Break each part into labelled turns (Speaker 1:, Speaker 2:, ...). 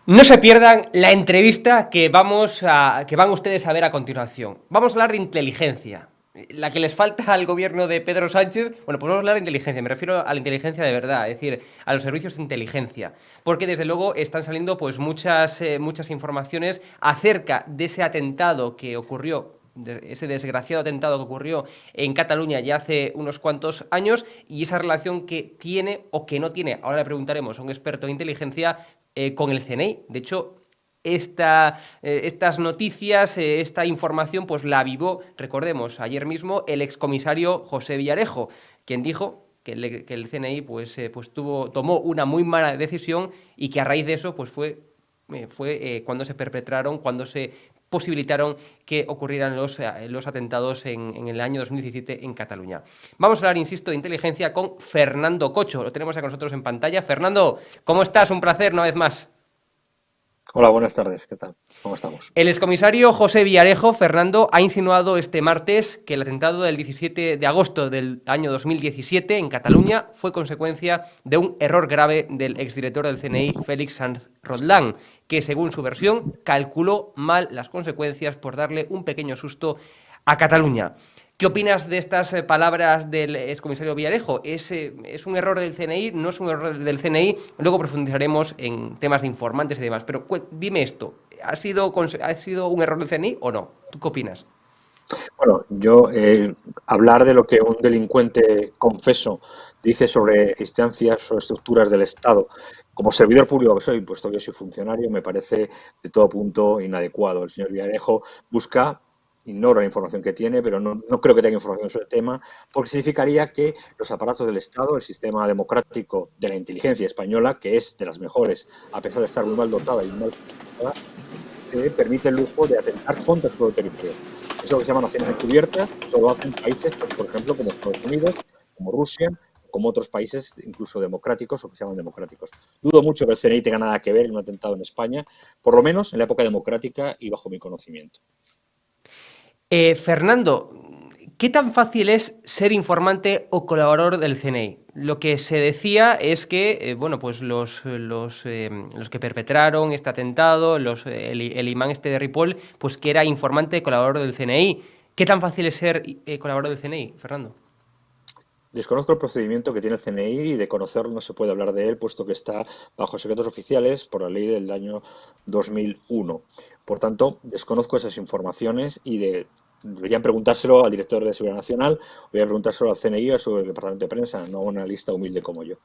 Speaker 1: No se pierdan la entrevista que van ustedes a ver a continuación. Vamos a hablar de inteligencia. La que les falta al gobierno de Pedro Sánchez, bueno, pues vamos a hablar de inteligencia, me refiero a la inteligencia de verdad, es decir, a los servicios de inteligencia, porque desde luego están saliendo pues muchas informaciones acerca de ese atentado que ocurrió, de ese desgraciado atentado que ocurrió en Cataluña ya hace unos cuantos años y esa relación que tiene o que no tiene, ahora le preguntaremos a un experto en inteligencia, con el CNI. De hecho, estas noticias, esta información, pues la avivó, recordemos, ayer mismo el excomisario José Villarejo, quien dijo que el CNI tomó una muy mala decisión y que a raíz de eso pues fue cuando se perpetraron, cuando se posibilitaron que ocurrieran los atentados en el año 2017 en Cataluña. Vamos a hablar, insisto, de inteligencia con Fernando Cocho. Lo tenemos a nosotros en pantalla. Fernando, ¿cómo estás? Un placer una vez más.
Speaker 2: Hola, buenas tardes. ¿Qué tal? ¿Cómo estamos?
Speaker 1: El excomisario José Villarejo, Fernando, ha insinuado este martes que el atentado del 17 de agosto del año 2017 en Cataluña fue consecuencia de un error grave del exdirector del CNI, Félix Sanz Rodlán, que según su versión calculó mal las consecuencias por darle un pequeño susto a Cataluña. ¿Qué opinas de estas palabras del excomisario Villarejo? ¿Es un error del CNI? ¿No es un error del CNI? Luego profundizaremos en temas de informantes y demás. Pero dime esto, ¿ha sido un error del CNI o no? ¿Tú qué opinas?
Speaker 2: Bueno, hablar de lo que un delincuente confeso dice sobre instancias o estructuras del Estado, como servidor público que soy, puesto que soy funcionario, me parece de todo punto inadecuado. El señor Villarejo busca, ignoro la información que tiene, pero no creo que tenga información sobre el tema, porque significaría que los aparatos del Estado, el sistema democrático de la inteligencia española, que es de las mejores, a pesar de estar muy mal dotada y mal dotada, se permite el lujo de atentar contra su propio territorio. Es lo que se llama naciones encubiertas, eso lo hacen países, pues, por ejemplo, como Estados Unidos, como Rusia, como otros países, incluso democráticos o que se llaman democráticos. Dudo mucho que el CNI tenga nada que ver en un atentado en España, por lo menos en la época democrática y bajo mi conocimiento.
Speaker 1: Fernando, ¿qué tan fácil es ser informante o colaborador del CNI? Lo que se decía es que, bueno, pues los que perpetraron este atentado, el imán este de Ripoll, pues que era informante colaborador del CNI. ¿Qué tan fácil es ser colaborador del CNI, Fernando?
Speaker 2: Desconozco el procedimiento que tiene el CNI y de conocerlo no se puede hablar de él, puesto que está bajo secretos oficiales por la ley del año 2001. Por tanto, desconozco esas informaciones deberían preguntárselo al director de Seguridad Nacional, o deberían preguntárselo al CNI o a su departamento de prensa, no a una lista humilde como yo.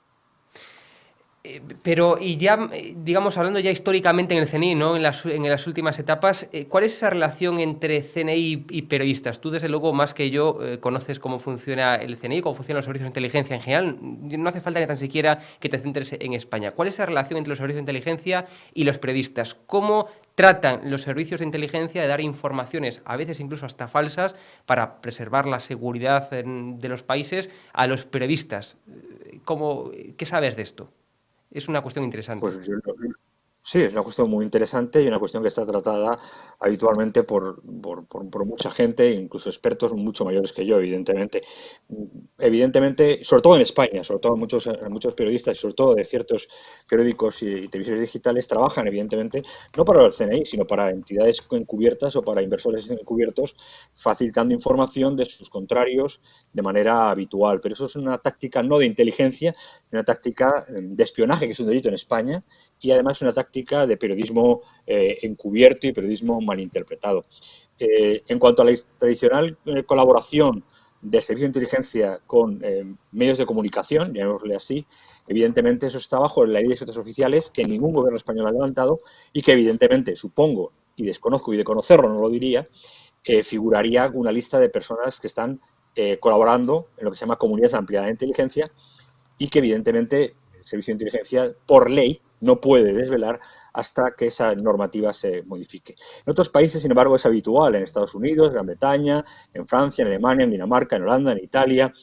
Speaker 1: Pero, y ya, digamos, hablando ya históricamente en el CNI, ¿no? En las últimas etapas, ¿cuál es esa relación entre CNI y periodistas? Tú, desde luego, más que yo, conoces cómo funciona el CNI, cómo funcionan los servicios de inteligencia en general. No hace falta que tan siquiera que te centres en España. ¿Cuál es esa relación entre los servicios de inteligencia y los periodistas? ¿Cómo tratan los servicios de inteligencia de dar informaciones, a veces incluso hasta falsas, para preservar la seguridad de los países a los periodistas? ¿Qué sabes de esto? Es una cuestión interesante.
Speaker 2: Pues yo, Sí, es una cuestión muy interesante y una cuestión que está tratada habitualmente por mucha gente, incluso expertos mucho mayores que yo, evidentemente. Evidentemente, sobre todo en España, sobre todo muchos periodistas, y sobre todo de ciertos periódicos y televisiones digitales, trabajan, evidentemente, no para el CNI, sino para entidades encubiertas o para inversores encubiertos, facilitando información de sus contrarios de manera habitual. Pero eso es una táctica no de inteligencia, una táctica de espionaje, que es un delito en España, y además una táctica de periodismo encubierto y periodismo malinterpretado. En cuanto a la tradicional colaboración del servicio de inteligencia con medios de comunicación, llamémosle así, evidentemente eso está bajo la ley de secretos oficiales que ningún gobierno español ha levantado y que evidentemente, supongo, y desconozco y de conocerlo no lo diría, figuraría una lista de personas que están colaborando en lo que se llama comunidad ampliada de inteligencia y que evidentemente el servicio de inteligencia, por ley, no puede desvelar hasta que esa normativa se modifique. En otros países, sin embargo, es habitual, en Estados Unidos, Gran Bretaña, en Francia, en Alemania, en Dinamarca, en Holanda, en Italia,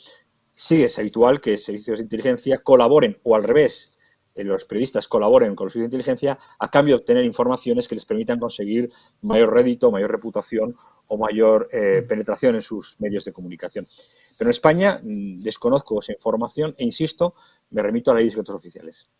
Speaker 2: sí es habitual que servicios de inteligencia colaboren, o al revés, los periodistas colaboren con los servicios de inteligencia a cambio de obtener informaciones que les permitan conseguir mayor rédito, mayor reputación o mayor penetración en sus medios de comunicación. Pero en España desconozco esa información e insisto, me remito a la ley de secretos oficiales.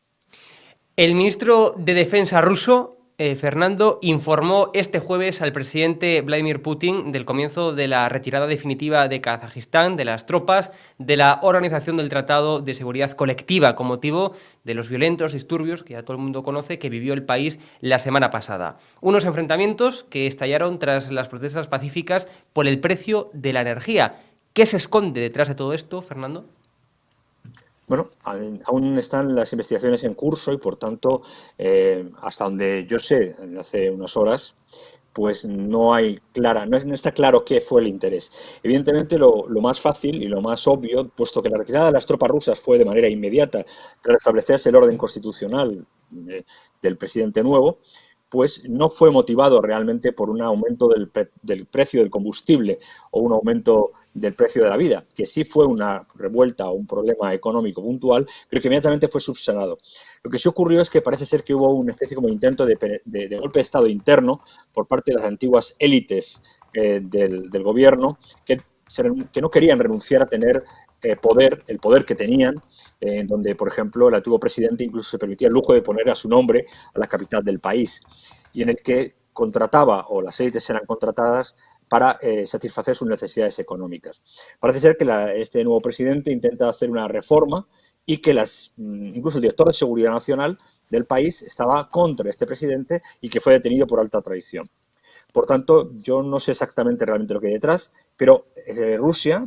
Speaker 1: El ministro de Defensa ruso, Fernando, informó este jueves al presidente Vladimir Putin del comienzo de la retirada definitiva de Kazajistán, de las tropas, de la Organización del Tratado de Seguridad Colectiva, con motivo de los violentos disturbios que ya todo el mundo conoce que vivió el país la semana pasada. Unos enfrentamientos que estallaron tras las protestas pacíficas por el precio de la energía. ¿Qué se esconde detrás de todo esto, Fernando?
Speaker 2: Bueno, aún están las investigaciones en curso y, por tanto, hasta donde yo sé, hace unas horas, pues no está claro qué fue el interés. Evidentemente, lo más fácil y lo más obvio, puesto que la retirada de las tropas rusas fue de manera inmediata tras establecerse el orden constitucional del presidente nuevo, pues no fue motivado realmente por un aumento del precio del combustible o un aumento del precio de la vida, que sí fue una revuelta o un problema económico puntual, pero que inmediatamente fue subsanado. Lo que sí ocurrió es que parece ser que hubo una especie como intento de golpe de Estado interno por parte de las antiguas élites del gobierno que no querían renunciar a tener el poder que tenían, donde, por ejemplo, el antiguo presidente incluso se permitía el lujo de poner a su nombre a la capital del país, y en el que contrataba, o las élites eran contratadas, para satisfacer sus necesidades económicas. Parece ser que este nuevo presidente intenta hacer una reforma y que incluso el director de Seguridad Nacional del país estaba contra este presidente y que fue detenido por alta traición. Por tanto, yo no sé exactamente realmente lo que hay detrás, pero Rusia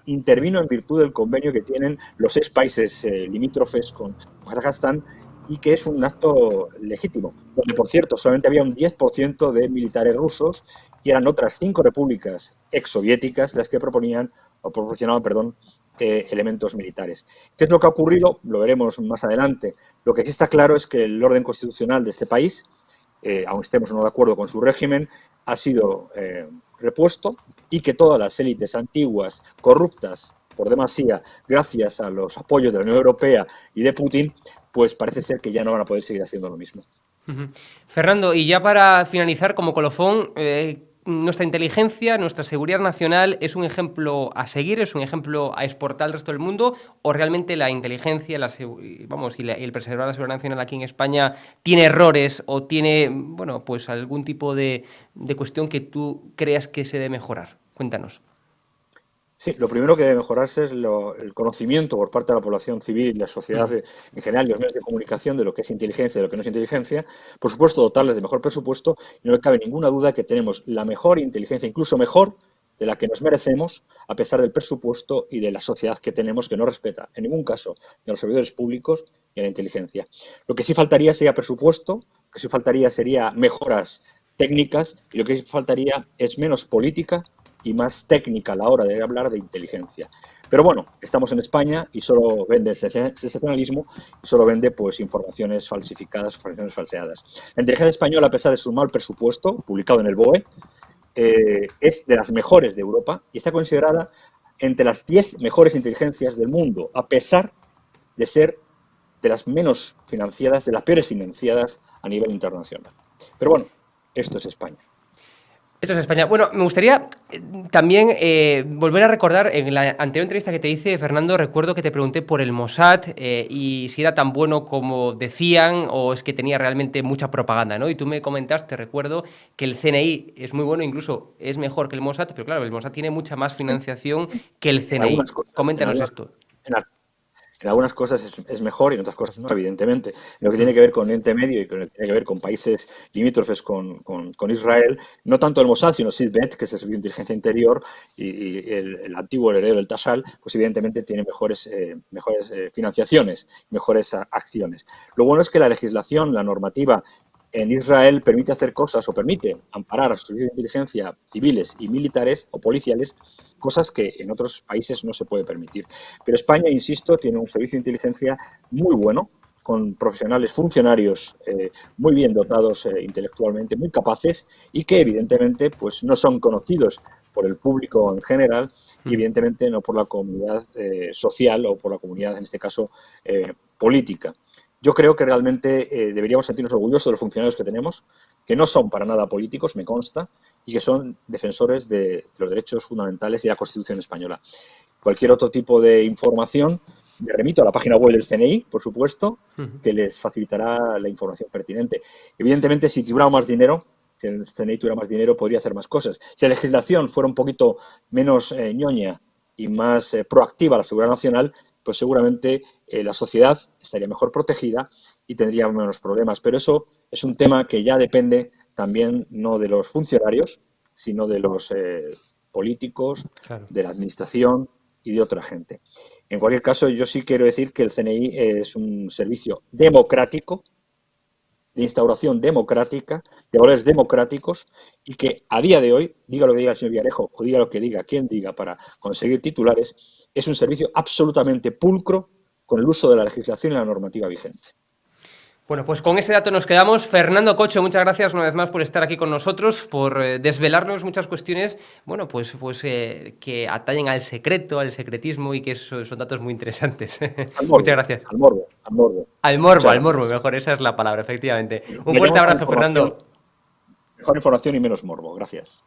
Speaker 2: intervino en virtud del convenio que tienen los 6 países limítrofes con Kazajstán, y que es un acto legítimo, donde, por cierto, solamente había un 10% de militares rusos y eran otras 5 repúblicas exsoviéticas las que proporcionaban, elementos militares. ¿Qué es lo que ha ocurrido? Lo veremos más adelante. Lo que sí está claro es que el orden constitucional de este país, aun estemos o no de acuerdo con su régimen, ha sido repuesto, y que todas las élites antiguas, corruptas por demasía, gracias a los apoyos de la Unión Europea y de Putin, pues parece ser que ya no van a poder seguir haciendo lo mismo.
Speaker 1: Fernando, y ya para finalizar, como colofón, nuestra inteligencia, nuestra seguridad nacional es un ejemplo a seguir, es un ejemplo a exportar al resto del mundo, o realmente la inteligencia, y el preservar la seguridad nacional aquí en España tiene errores o tiene, bueno, pues algún tipo de cuestión que tú creas que se debe mejorar. Cuéntanos.
Speaker 2: Sí, lo primero que debe mejorarse es el conocimiento por parte de la población civil y la sociedad en general y los medios de comunicación de lo que es inteligencia y de lo que no es inteligencia. Por supuesto, dotarles de mejor presupuesto, y no me cabe ninguna duda que tenemos la mejor inteligencia, incluso mejor de la que nos merecemos, a pesar del presupuesto y de la sociedad que tenemos, que no respeta en ningún caso ni a los servidores públicos ni a la inteligencia. Lo que sí faltaría sería presupuesto, lo que sí faltaría sería mejoras técnicas, y lo que sí faltaría es menos política y más técnica a la hora de hablar de inteligencia. Pero bueno, estamos en España y solo vende el sensacionalismo, y solo vende pues informaciones falsificadas, informaciones falseadas. La inteligencia española, a pesar de su mal presupuesto, publicado en el BOE, es de las mejores de Europa y está considerada entre las 10 mejores inteligencias del mundo, a pesar de ser de las menos financiadas, de las peores financiadas a nivel internacional. Pero bueno, esto es España.
Speaker 1: Esto es España. Bueno, me gustaría también volver a recordar, en la anterior entrevista que te hice, Fernando, recuerdo que te pregunté por el Mossad y si era tan bueno como decían o es que tenía realmente mucha propaganda, ¿no? Y tú me comentaste, recuerdo, que el CNI es muy bueno, incluso es mejor que el Mossad, pero claro, el Mossad tiene mucha más financiación que el
Speaker 2: En algunas
Speaker 1: CNI.
Speaker 2: cosas,
Speaker 1: Coméntanos esto.
Speaker 2: en, en algunas cosas es mejor y en otras cosas no, evidentemente. En lo que tiene que ver con Oriente Medio y con lo que tiene que ver con países limítrofes con Israel, no tanto el Mossad, sino Sisbet, que es el Servicio de Inteligencia Interior, y el antiguo heredero del Tasal, pues evidentemente tiene mejores financiaciones, mejores acciones. Lo bueno es que la legislación, la normativa en Israel permite hacer cosas, o permite amparar a sus servicios de inteligencia civiles y militares o policiales, cosas que en otros países no se puede permitir. Pero España, insisto, tiene un servicio de inteligencia muy bueno, con profesionales, funcionarios muy bien dotados intelectualmente, muy capaces, y que evidentemente pues no son conocidos por el público en general, y evidentemente no por la comunidad social, o por la comunidad, en este caso, política. Yo creo que realmente deberíamos sentirnos orgullosos de los funcionarios que tenemos, que no son para nada políticos, me consta, y que son defensores de los derechos fundamentales y la Constitución española. Cualquier otro tipo de información Me remito a la página web del CNI, por supuesto,
Speaker 1: Ujú.
Speaker 2: que les facilitará la información pertinente. Evidentemente, si tuviera más dinero, si el CNI tuviera más dinero, podría hacer más cosas. Si la legislación fuera un poquito menos ñoña y más proactiva a la seguridad nacional, pues seguramente la sociedad estaría mejor protegida y tendría menos problemas. Pero eso es un tema que ya depende también no de los funcionarios, sino de los políticos,
Speaker 1: Claro.
Speaker 2: de la administración y de otra gente. En cualquier caso, yo sí quiero decir que el CNI es un servicio democrático, de instauración democrática, de valores democráticos, y que a día de hoy, diga lo que diga el señor Villarejo, o diga lo que diga quien diga para conseguir titulares, es un servicio absolutamente pulcro con el uso de la legislación y la normativa vigente.
Speaker 1: Bueno, pues con ese dato nos quedamos. Fernando Cocho, muchas gracias una vez más por estar aquí con nosotros, por desvelarnos muchas cuestiones, bueno, pues que atañen al secreto, al secretismo y que son datos muy interesantes.
Speaker 2: Al
Speaker 1: Muchas
Speaker 2: morbo,
Speaker 1: gracias.
Speaker 2: al morbo, al morbo. Muchas
Speaker 1: Al morbo,
Speaker 2: gracias.
Speaker 1: mejor, esa es la palabra, efectivamente. Un
Speaker 2: Me
Speaker 1: fuerte
Speaker 2: llaman a la
Speaker 1: abrazo,
Speaker 2: información,
Speaker 1: Fernando.
Speaker 2: mejor información y menos morbo. Gracias.